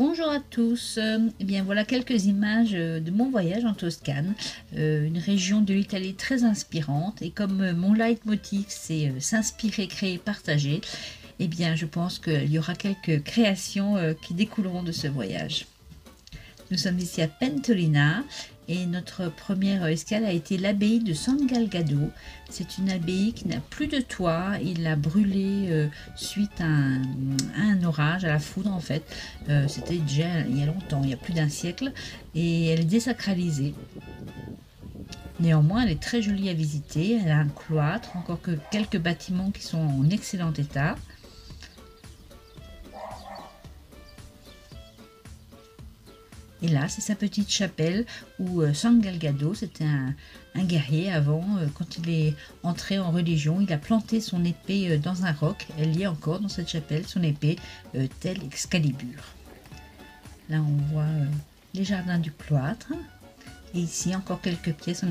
Bonjour à tous, eh bien voilà quelques images de mon voyage en Toscane, une région de l'Italie très inspirante, et comme mon leitmotiv c'est s'inspirer, créer, partager, eh bien je pense qu'il y aura quelques créations qui découleront de ce voyage. Nous sommes ici à Pentolina et notre première escale a été l'abbaye de San Galgado. C'est une abbaye qui n'a plus de toit, il l'a brûlée suite à un orage, à la foudre en fait. C'était déjà il y a longtemps, il y a plus d'un siècle, et elle est désacralisée. Néanmoins, elle est très jolie à visiter, elle a un cloître, encore que quelques bâtiments qui sont en excellent état. Et là, c'est sa petite chapelle où San Galgado, c'était un guerrier avant, quand il est entré en religion, il a planté son épée dans un roc. Elle y est encore dans cette chapelle, son épée, telle Excalibur. Là, on voit les jardins du cloître. Et ici, encore quelques pièces en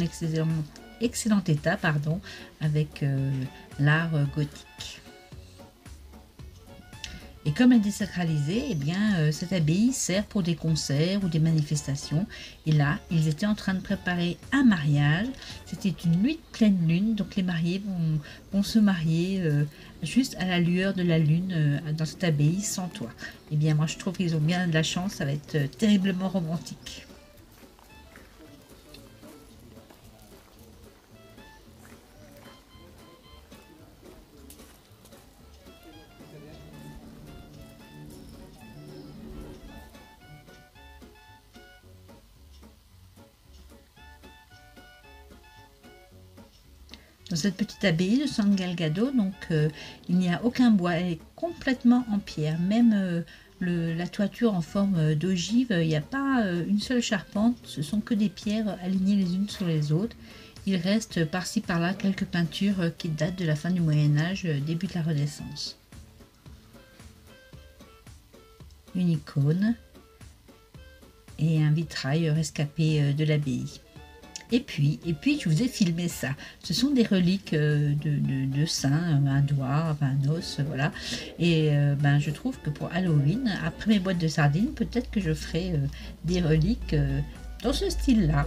excellent état, pardon, avec l'art gothique. Et comme elle est désacralisée, eh bien, cette abbaye sert pour des concerts ou des manifestations. Et là, ils étaient en train de préparer un mariage. C'était une nuit de pleine lune, donc les mariés vont se marier juste à la lueur de la lune dans cette abbaye sans toit. Eh bien, moi, je trouve qu'ils ont bien de la chance, ça va être terriblement romantique. Dans cette petite abbaye de San Galgado, donc il n'y a aucun bois, elle est complètement en pierre. Même la toiture en forme d'ogive, il n'y a pas une seule charpente, ce sont que des pierres alignées les unes sur les autres. Il reste par-ci par-là quelques peintures qui datent de la fin du Moyen-Âge, début de la Renaissance. Une icône et un vitrail rescapé de l'abbaye. Et puis, je vous ai filmé ça. Ce sont des reliques de saints, un doigt, un os, voilà. Et je trouve que pour Halloween, après mes boîtes de sardines, peut-être que je ferai des reliques dans ce style-là.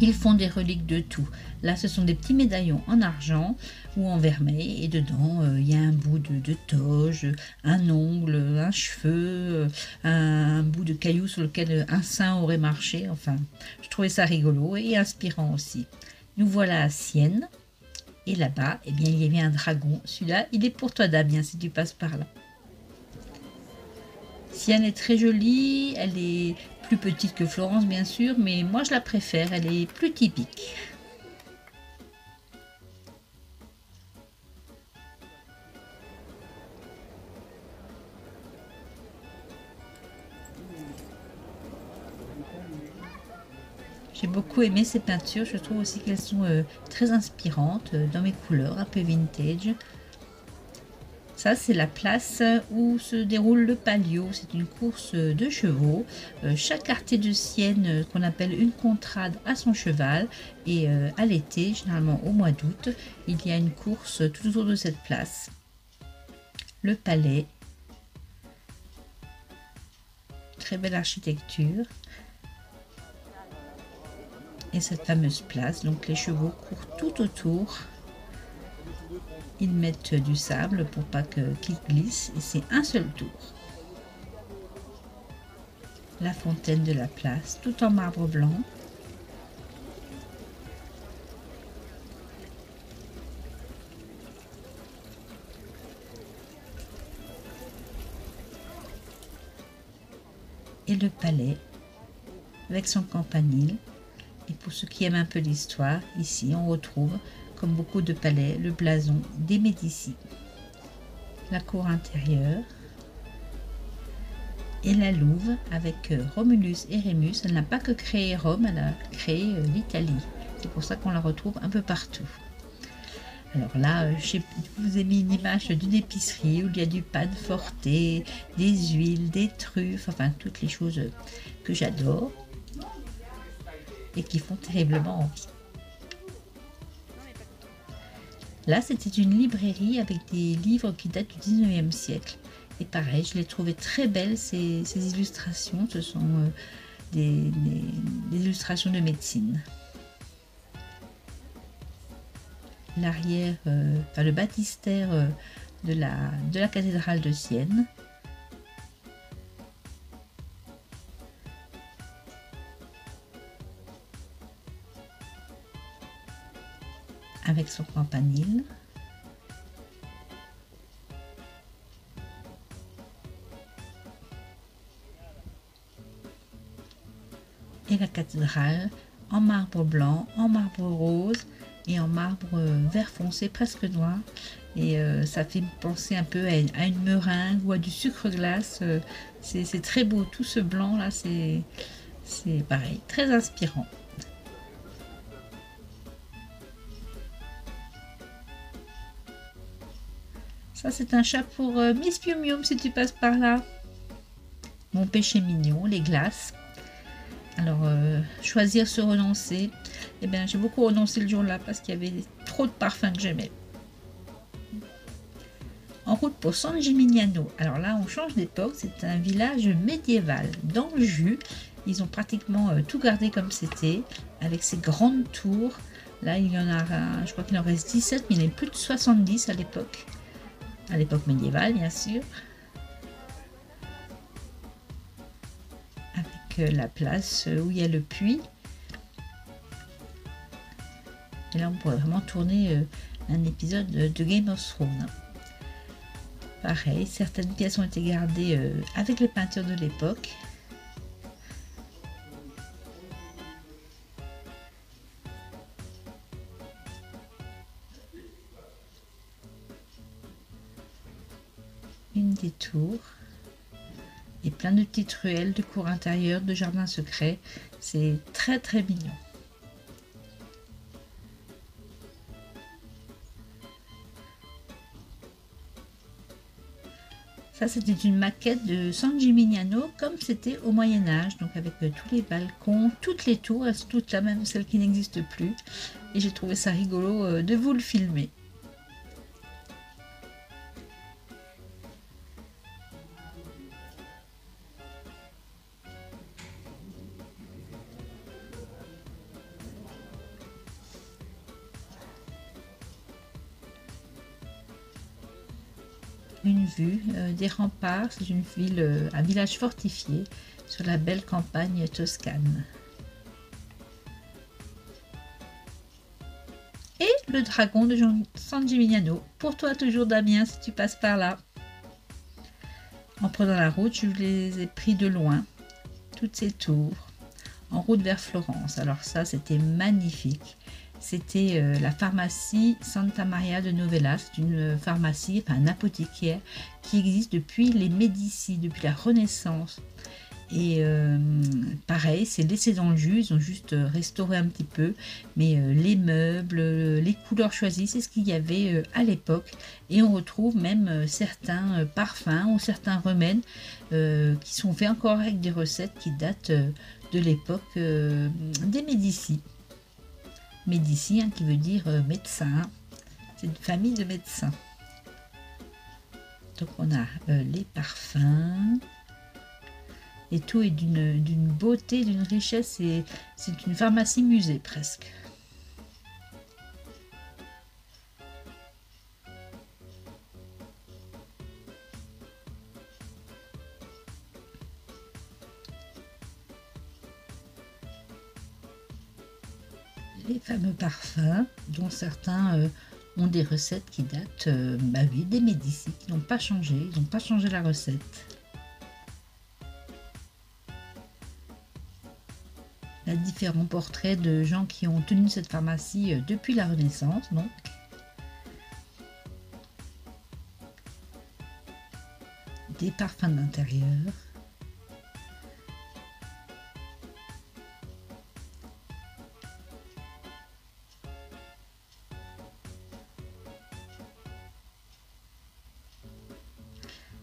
Ils font des reliques de tout. Là, ce sont des petits médaillons en argent ou en vermeil. Et dedans, il y a un bout de toge, un ongle, un cheveu, un bout de caillou sur lequel un saint aurait marché. Enfin, je trouvais ça rigolo et inspirant aussi. Nous voilà à Sienne. Et là-bas, eh bien, il y avait un dragon. Celui-là, il est pour toi, Damien, si tu passes par là. Sienne est très jolie, elle est plus petite que Florence bien sûr, mais moi je la préfère, elle est plus typique. J'ai beaucoup aimé ces peintures, je trouve aussi qu'elles sont très inspirantes, dans mes couleurs, un peu vintage. Ça, c'est la place où se déroule le Palio. C'est une course de chevaux. Chaque quartier de Sienne, qu'on appelle une contrade, a son cheval. Et à l'été, généralement au mois d'août, il y a une course tout autour de cette place. Le palais. Très belle architecture. Et cette fameuse place. Donc les chevaux courent tout autour. Ils mettent du sable pour pas qu'ils glissent et c'est un seul tour. La fontaine de la place, tout en marbre blanc. Et le palais avec son campanile. Et pour ceux qui aiment un peu l'histoire, ici on retrouve, comme beaucoup de palais, le blason des Médicis. La cour intérieure et la Louve avec Romulus et Rémus. Elle n'a pas que créé Rome, elle a créé l'Italie. C'est pour ça qu'on la retrouve un peu partout. Alors là, je vous ai mis une image d'une épicerie où il y a du pan forte, des huiles, des truffes, enfin toutes les choses que j'adore et qui font terriblement envie. Là, c'était une librairie avec des livres qui datent du 19e siècle. Et pareil, je les trouvais très belles, ces illustrations. Ce sont des illustrations de médecine. L'arrière, enfin le baptistère de la cathédrale de Sienne. Avec son campanile. Et la cathédrale en marbre blanc, en marbre rose et en marbre vert foncé, presque noir. Et ça fait penser un peu à une meringue ou à du sucre glace. C'est très beau, tout ce blanc là, c'est pareil, très inspirant. Ça, c'est un chat pour Miss Miu Miu, si tu passes par là. Mon péché mignon, les glaces. Alors, choisir se renoncer. Eh bien, j'ai beaucoup renoncé le jour-là parce qu'il y avait trop de parfums que j'aimais. En route pour San Gimignano. Alors là, on change d'époque. C'est un village médiéval dans le jus. Ils ont pratiquement tout gardé comme c'était, avec ces grandes tours. Là, il y en a, je crois qu'il en reste 17, mais il y en avait plus de 70 à l'époque. À l'époque médiévale, bien sûr. Avec la place où il y a le puits. Et là, on pourrait vraiment tourner un épisode de Game of Thrones. Pareil, certaines pièces ont été gardées avec les peintures de l'époque. Une des tours. Et plein de petites ruelles, de cours intérieures, de jardins secrets. C'est très très mignon. Ça, c'était une maquette de San Gimignano comme c'était au Moyen-Âge, donc avec tous les balcons, toutes les tours, elles sont toutes là, même celles qui n'existent plus. Et j'ai trouvé ça rigolo de vous le filmer. Une vue des remparts, c'est une ville, un village fortifié sur la belle campagne toscane. Et le dragon de San Gimignano, pour toi toujours Damien si tu passes par là. En prenant la route, je les ai pris de loin, toutes ces tours, en route vers Florence. Alors ça, c'était magnifique. C'était la pharmacie Santa Maria de Novella. C'est une pharmacie, enfin un apothicaire qui existe depuis les Médicis, depuis la Renaissance. Et pareil, c'est laissé dans le jus, ils ont juste restauré un petit peu, mais les meubles, les couleurs choisies, c'est ce qu'il y avait à l'époque. Et on retrouve même certains parfums ou certains remèdes qui sont faits encore avec des recettes qui datent de l'époque des Médicis. Médicis, hein, qui veut dire médecin. C'est une famille de médecins. Donc on a les parfums. Et tout est d'une beauté, d'une richesse. C'est une pharmacie musée presque. Les fameux parfums, dont certains ont des recettes qui datent bah oui, des Médicis, qui n'ont pas changé. Ils n'ont pas changé la recette. Il y a différents portraits de gens qui ont tenu cette pharmacie depuis la Renaissance, donc. Des parfums d'intérieur.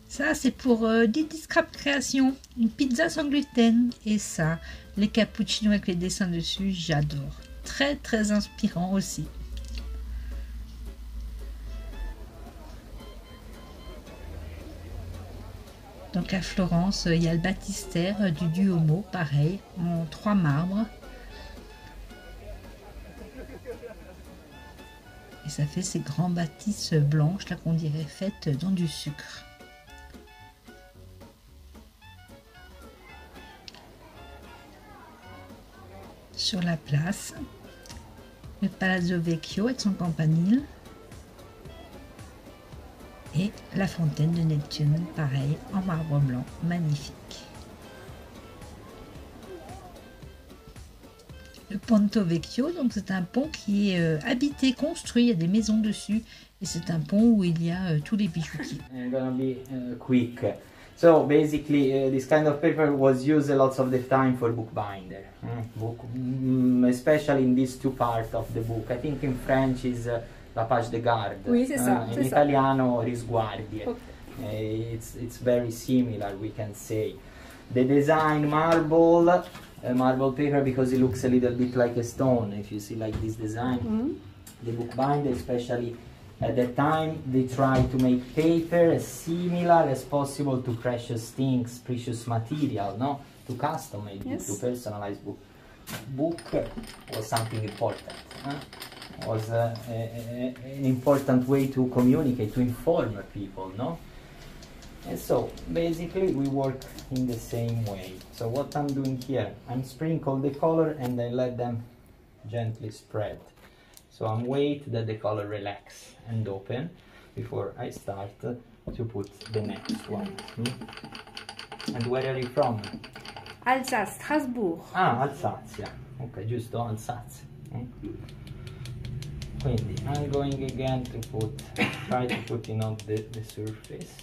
Ça, c'est pour Didi Scrap Création, une pizza sans gluten. Et ça, les cappuccinos avec les dessins dessus, j'adore. Très, très inspirant aussi. Donc à Florence, il y a le baptistère du Duomo, pareil, en 3 marbres. Et ça fait ces grands bâtisses blanches là qu'on dirait faites dans du sucre. Sur la place, le Palazzo Vecchio avec son campanile. Et la fontaine de Neptune, pareil, en marbre blanc, magnifique. Le Ponto Vecchio, donc c'est un pont qui est habité, construit, il y a des maisons dessus, et c'est un pont où il y a tous les bijoutiers. I'm gonna be quick. So basically, this kind of paper was used lots of the time for bookbinder, especially in these two parts of the book. I think in French is la page de garde. Oui, c'est ça. In italiano, risguardie. Okay. It's very similar, we can say. The design marble paper because it looks a little bit like a stone. If you see like this design, the bookbinder, especially at that time, they try to make paper as similar as possible to precious things, precious material, no? To custom it, to personalize book. Book was something important. Was an important way to communicate, to inform people, no? And so basically we work in the same way. So what I'm doing here, I'm sprinkle the color and I let them gently spread. So I'm wait that the color relax and open before I start to put the next one. And where are you from? Alsace, Strasbourg. Ah, Alsazia. Ok, giusto, Alsazia. Quindi I'm going again to try to put in on the surface.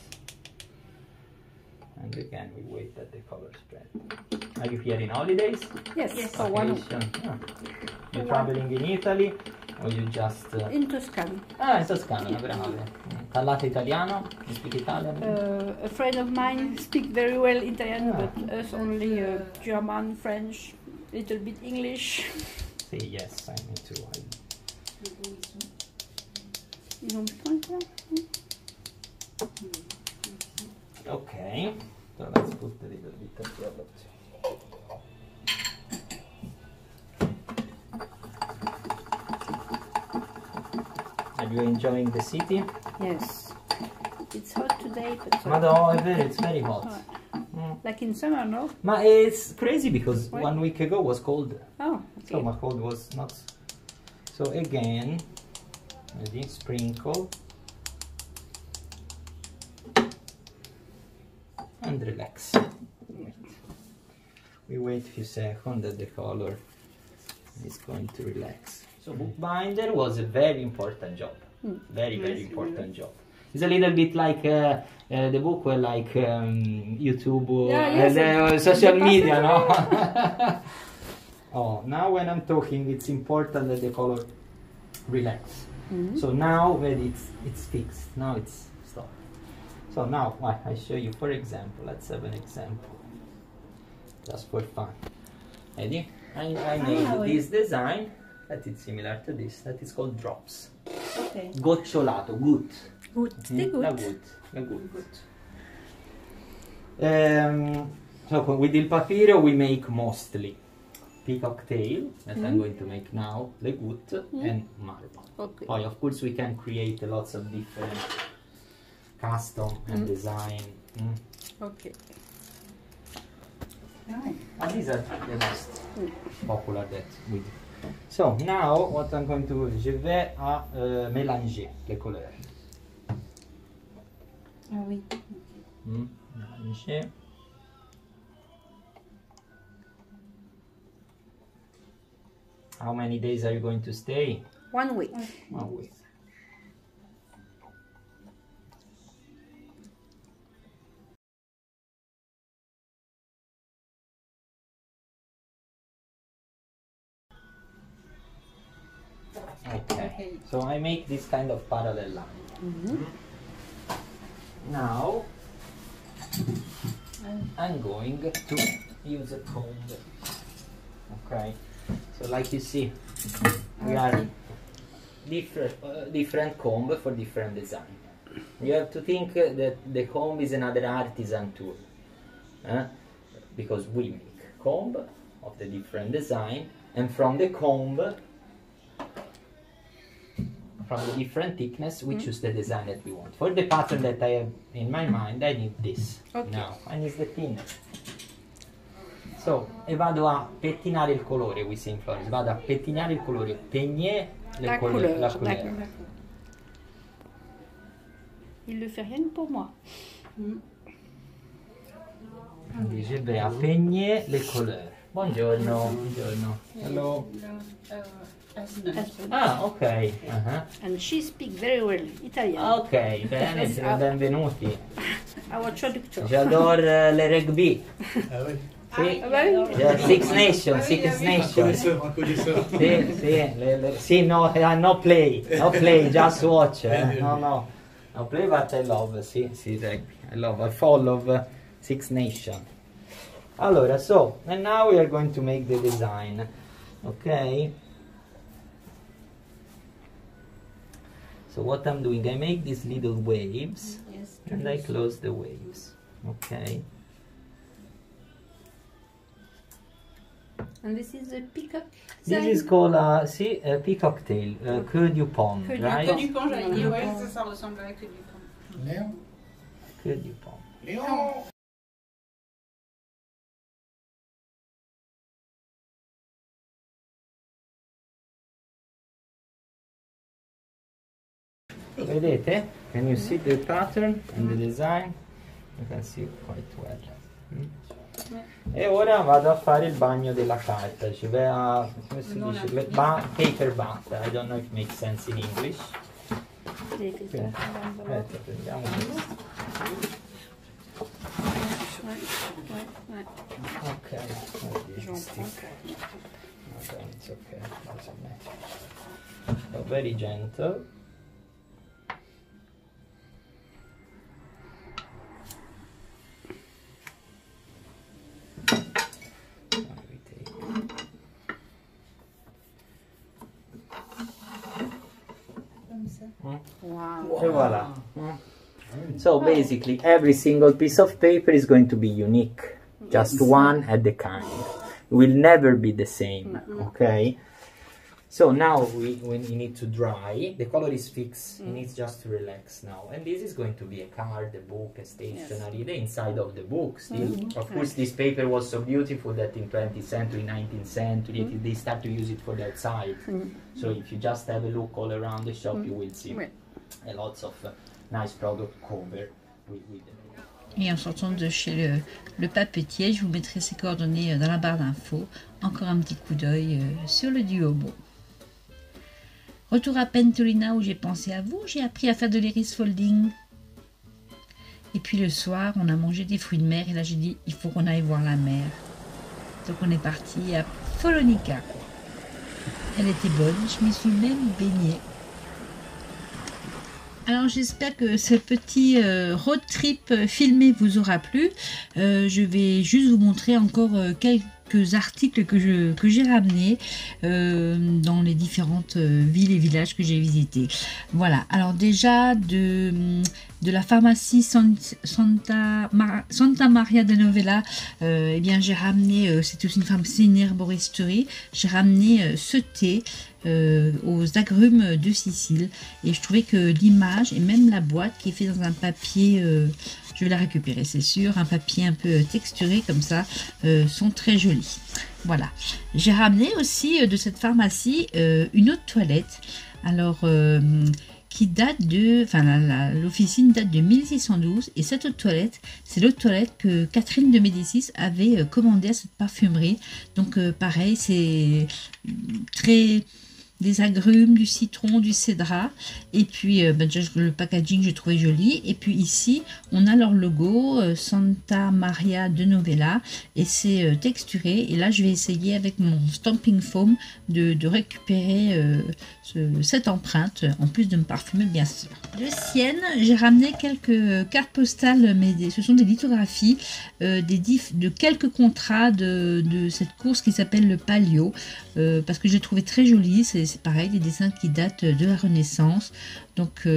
And again we wait that the color spread. Are you here in holidays? Yes, for Vacation? You're traveling in Italy or you just... in Tuscany. Ah, in Toscana, bravo. Parlate italiano? You speak Italian? A friend of mine speaks very well Italian, but us only German, French, little bit English. See, yes, I need to. Okay, so let's put a little bit of yellow too. Are you enjoying the city? Yes. It's hot today, but... It's very hot. Like in summer, no? But it's crazy because 1 week ago was cold. Oh, okay. So my cold was not... So again, maybe sprinkle. And relax. We wait a few seconds that the color is going to relax. So bookbinder was a very important job. Very important job. It's a little bit like the book were like YouTube or social media, no? Oh, now when I'm talking, it's important that the color relax. So now when it's fixed, now it's stopped. So now I show you, for example, let's have an example, just for fun. Ready? I made this design that is similar to this, that is called drops. Okay. Gocciolato, good. Good. La good. So with il papiro we make mostly peacock tail, that I'm going to make now, le good, and marble. Okay. Oh, of course we can create lots of different custom and design. Okay. And these are the most popular that we do. So now what I'm going to do, je vais à mélanger les couleurs. Ah oui. Mélanger. How many days are you going to stay? 1 week. 1 week. Okay, so I make this kind of parallel line. Now I'm going to use a comb. Okay, so like you see, we are different comb for different design. You have to think that the comb is another artisan tool, because we make comb of the different design, and from the comb, from the different thickness, we choose the design that we want. For the pattern that I have in my mind, I need this. Okay. Now, I need the thin. So, e vado a pettinare il colore, we say in Florence, vado a pettinare il colore, peigner La couleur, la couleur. couleur. D'accord. Il le fait rien que pour moi. Quindi je vais à peigner les couleurs. Buongiorno, buongiorno. Hello. Ah, ok. And she speaks very well Italian. Ok, bene, benvenuti. Our traductor. J'adore le rugby. Ah oui. Sì, Ah bah oui. yeah, Six Nations, Six Un Nations. connaisseur, un connaisseur. Sì, no, no play, just watch. No play, but I love, sì, rugby. I follow Six Nations. Allora, so, and now we are going to make the design, okay? So what I'm doing, I make these little waves, Yes. and I close the waves, okay? And this is a peacock. This is called a peacock tail, queue du pomme, Queue du right? pomme. Que du pan, j'allais dire, ouais, ça ressemble à que du pan. Léon. Queue du pomme. Léon. Vedete? Can you see the pattern and the design? You can see quite well. E ora vado a fare il bagno della carta, ci vai a, come si dice? Paper bath, I don't know if it makes sense in English. Aspetta, prendiamo questo. Ok, stick. Okay, it's okay, doesn't matter. So very gentle. Wow. Et voilà. So basically every single piece of paper is going to be unique. Just one at the kind. Will never be the same. Okay? So now we need to dry. The color is fixed. It needs just to relax now. And this is going to be a card, a book, a stationery, the inside of the book still. Of course this paper was so beautiful that in 20th century, 19th century, they start to use it for the outside. So if you just have a look all around the shop, you will see a lots of nice product cover with them. Et en sortant de chez le papetier, je vous mettrai ses coordonnées dans la barre d'infos. Encore un petit coup d'œil sur le Duomo. Retour à Pentolina où j'ai pensé à vous. J'ai appris à faire de l'iris folding. Et puis le soir, on a mangé des fruits de mer. Et là, j'ai dit, il faut qu'on aille voir la mer. Donc on est parti à Follonica. Elle était bonne. Je m'y suis même baignée. Alors j'espère que ce petit road trip filmé vous aura plu. Je vais juste vous montrer encore quelques articles que j'ai ramenés dans les différentes villes et villages que j'ai visités. Voilà, alors déjà de la pharmacie Santa Maria de Novella, eh bien j'ai ramené, c'est aussi une pharmacie, une herboristerie, j'ai ramené ce thé aux agrumes de Sicile et je trouvais que l'image et même la boîte qui est faite dans un papier, je vais la récupérer c'est sûr, un papier un peu texturé comme ça, sont très jolis. Voilà, j'ai ramené aussi de cette pharmacie une autre toilette, alors qui date de, enfin l'officine date de 1612 et cette autre toilette, c'est l'autre toilette que Catherine de Médicis avait commandée à cette parfumerie. Donc pareil, c'est très des agrumes, du citron, du cédrat et puis le packaging j'ai trouvé joli et puis ici on a leur logo Santa Maria de Novella et c'est texturé et là je vais essayer avec mon stamping foam de récupérer cette empreinte en plus de me parfumer bien sûr. De Sienne j'ai ramené quelques cartes postales mais ce sont des lithographies de quelques contrats de cette course qui s'appelle le Palio parce que j'ai trouvé très joli, c'est pareil, des dessins qui datent de la Renaissance. Donc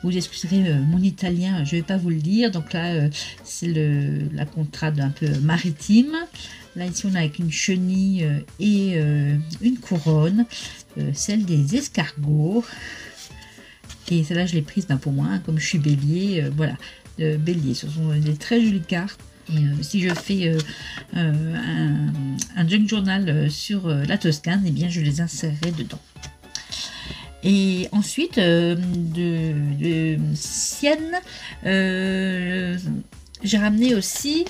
Vous excuserez mon italien, je ne vais pas vous le dire. Donc là, c'est la contrade un peu maritime. Là, ici, on a avec une chenille et une couronne, celle des escargots. Et celle-là, je l'ai prise pour moi, hein, comme je suis bélier. Voilà, bélier, ce sont des très jolies cartes. Et si je fais un junk journal sur la Toscane, eh bien, je les insérerai dedans. Et ensuite, de Sienne, j'ai ramené aussi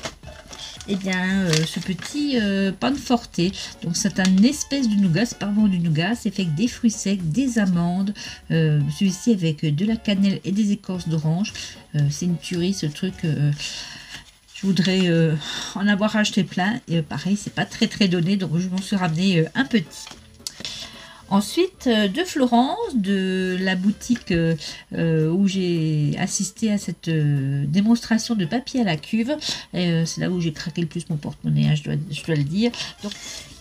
ce petit panforte. Donc c'est un espèce de nougat, c'est pas vraiment du nougat, c'est fait avec des fruits secs, des amandes, celui-ci avec de la cannelle et des écorces d'orange. C'est une tuerie ce truc. Je voudrais en avoir acheté plein. Et pareil, c'est pas très donné, donc je m'en suis ramené un petit. Ensuite, de Florence, de la boutique où j'ai assisté à cette démonstration de papier à la cuve. C'est là où j'ai craqué le plus mon porte-monnaie, hein, je dois le dire. Donc,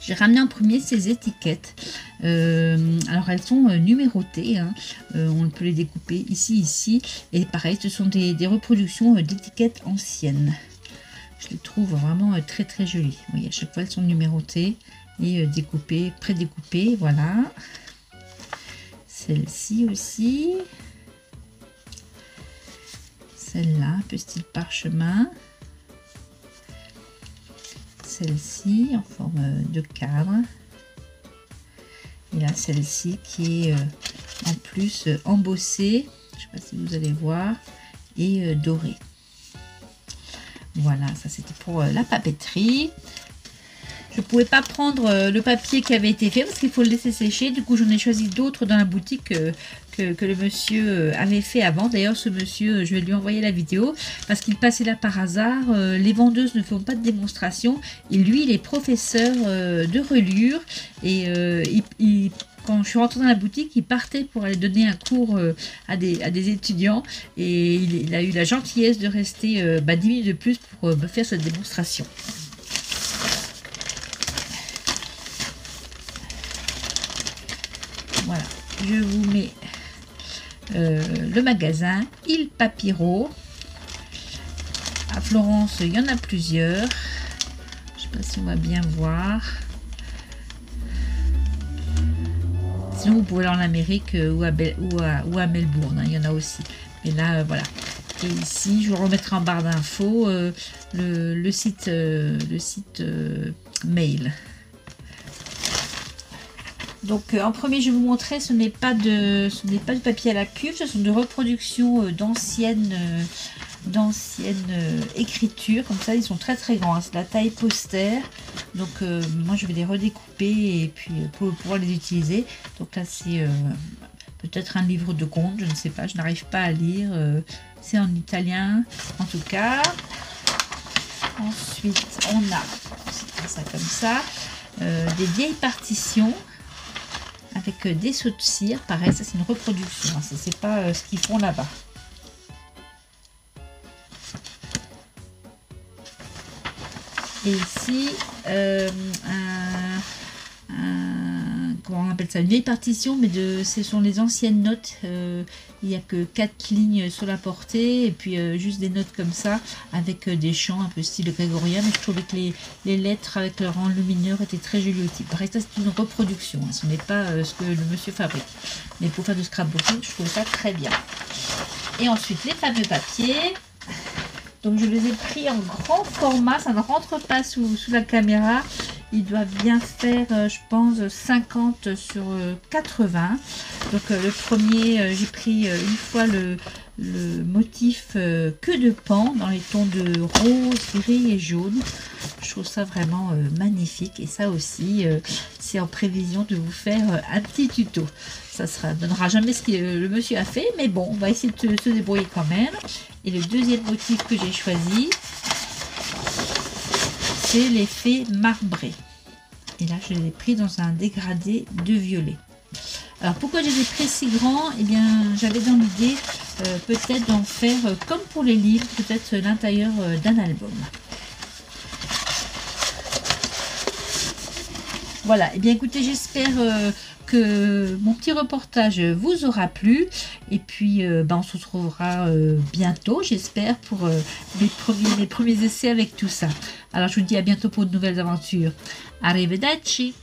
j'ai ramené en premier ces étiquettes. Alors, elles sont numérotées. Hein. On peut les découper ici. Et pareil, ce sont des reproductions d'étiquettes anciennes. Je les trouve vraiment très jolies. Vous voyez, à chaque fois, elles sont numérotées. Et découpé, pré-découpé, voilà. Celle-ci aussi. Celle-là, un peu style parchemin. Celle-ci en forme de cadre. Et là, celle-ci qui est en plus embossée. Je ne sais pas si vous allez voir. Et dorée. Voilà, ça c'était pour la papeterie. Je ne pouvais pas prendre le papier qui avait été fait parce qu'il faut le laisser sécher. Du coup, j'en ai choisi d'autres dans la boutique que le monsieur avait fait avant. D'ailleurs, ce monsieur, je vais lui envoyer la vidéo parce qu'il passait là par hasard. Les vendeuses ne font pas de démonstration. Et lui, il est professeur de reliure. Et quand je suis rentrée dans la boutique, il partait pour aller donner un cours à des étudiants. Et il a eu la gentillesse de rester 10 minutes de plus pour me faire cette démonstration. Voilà, je vous mets le magasin Il Papiro. À Florence, il y en a plusieurs. Je ne sais pas si on va bien voir. Sinon, vous pouvez aller en Amérique ou à Melbourne. Hein, il y en a aussi. Mais là, voilà. Et ici, je vous remettrai en barre d'infos le site mail. Donc en premier, je vais vous montrer, ce n'est pas du papier à la cuve, ce sont des reproductions d'anciennes écritures, comme ça, ils sont très grands, hein, c'est la taille poster. Donc moi je vais les redécouper et puis pour pouvoir les utiliser. Donc là c'est peut-être un livre de contes, je ne sais pas, je n'arrive pas à lire, c'est en italien en tout cas. Ensuite on a, ça comme ça, des vieilles partitions. Avec des sauts de cire, pareil, ça c'est une reproduction, hein, ça c'est pas ce qu'ils font là-bas. Et ici, comment on appelle ça, une vieille partition, mais ce sont les anciennes notes. Il n'y a que 4 lignes sur la portée, et puis juste des notes comme ça, avec des chants un peu style grégorien. Mais je trouvais que les lettres avec leur enlumineur étaient très jolies aussi. Pareil, ça c'est une reproduction, hein, ce n'est pas ce que le monsieur fabrique. Mais pour faire du scrapbooking, je trouve ça très bien. Et ensuite, les fameux papiers. Donc je les ai pris en grand format, ça ne rentre pas sous la caméra. Il doit bien faire, je pense, 50 sur 80. Donc le premier, j'ai pris une fois le motif queue de pan dans les tons de rose, gris et jaune. Je trouve ça vraiment magnifique. Et ça aussi, c'est en prévision de vous faire un petit tuto. Ça ne donnera jamais ce que le monsieur a fait, mais bon, on va essayer de se débrouiller quand même. Et le deuxième motif que j'ai choisi, c'est l'effet marbré. Et là, je l'ai pris dans un dégradé de violet. Alors, pourquoi je les ai pris si grands? Eh bien, j'avais dans l'idée peut-être d'en faire, comme pour les livres, peut-être l'intérieur d'un album. Voilà, et bien écoutez, j'espère que que mon petit reportage vous aura plu. Et puis, on se retrouvera bientôt, j'espère, pour mes premiers essais avec tout ça. Alors, je vous dis à bientôt pour de nouvelles aventures. Arrivederci!